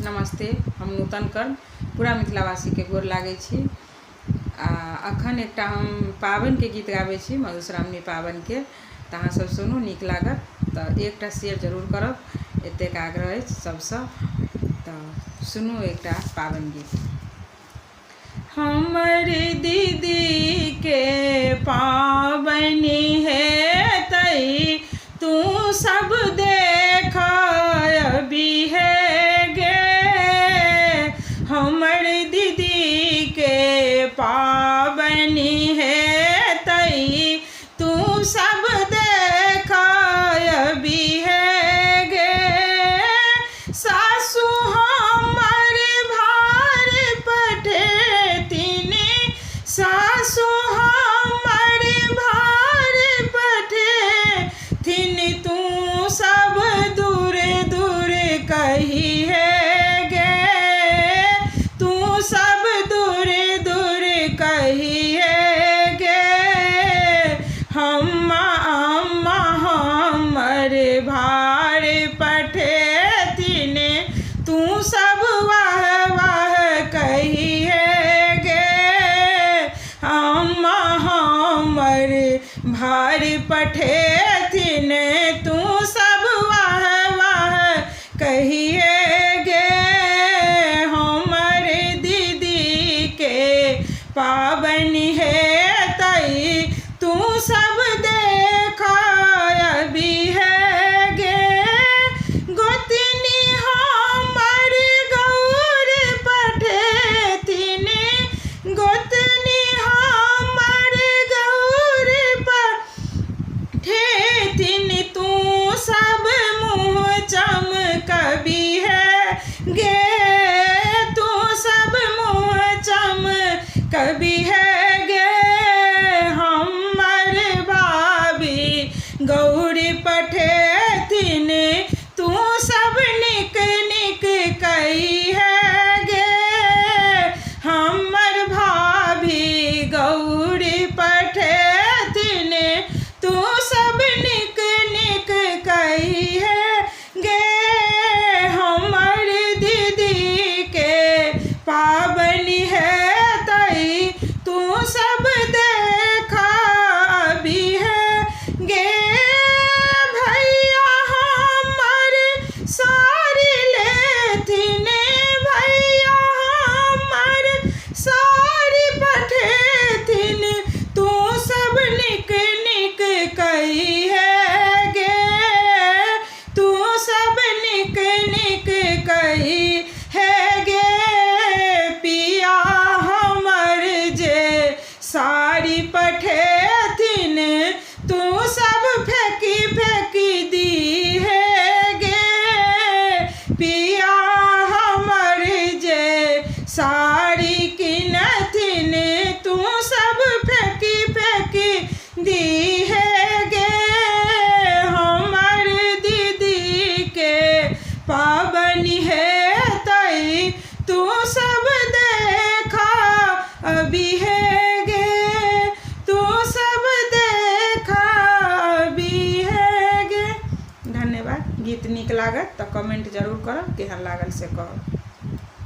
नमस्ते। हम नूतन कर्ण पूरा मिथिलावासी के गोर लागै छी। अखन एकटा हम पाबनि के गीत गाबै छी, मधुश्रावणी पाबनि के। तऽ अहाँ सब सुनू, नीक लागत तऽ एकटा शेयर जरूर करब, एतेक आग्रह अछि सबसँ। तऽ सुनू एकटा पाबनि गीत। हमर दीदी के पाबनि हेतै, तू सब देख अबिहे गे। हमर दीदी के पाबनि हेतै, तू सब देख अबिहे गे। सासु हमर भार पठेथिन, सासु हमर भार पठेथिन, तू सब दूर दूर कहिहे गे। तू सब दूर दूर कहिहे गे। अम्मा हमर भार पठेथिन, तू सब वाह वाह कहिहे गे। अम्मा हमर भार पठेथिन, तू सब वाह वाह कहिहे गे। हमर दीदी के पाबनि हेतै, तू सब देख अबिहे गे। गोतनी हमर गौर पठेथिन, गोतनी हमर गौर पठेथिन, तू सब मुँह चमकबिहे गे। तू सब मुँह चमकबिहे गे। हमर भाभी गौर पठेथिन, तू सब नीक नीक कहिहे गे। हमर भाभी गौर पठेथिन, तू सब नीक नीक कहिहे गे। हमर दीदी के पाबनि हेतै, तू सब देख अबिहे गे। भैया हमर साड़ी लेथिन, भैया हमर साड़ी पठेथिन, तू सब नीक नीक कहिहे गे। तू सब नीक नीक कहिहे गे। पिया हमर जे साड़ी पठेथिन, तू सब फेंकी फेंकी दीहे गे। पिया हमर जे साड़ी किनथिन, तू सब फेंकी फेंकी दीहे गे। हमर दीदी के पाबनि हेतै, तू सब देख अबिहे गे। तू सब देख अबिहे गे। धन्यवाद। गीत नीक लागत तऽ कमेंट जरूर करब, केहन लागल से कहब।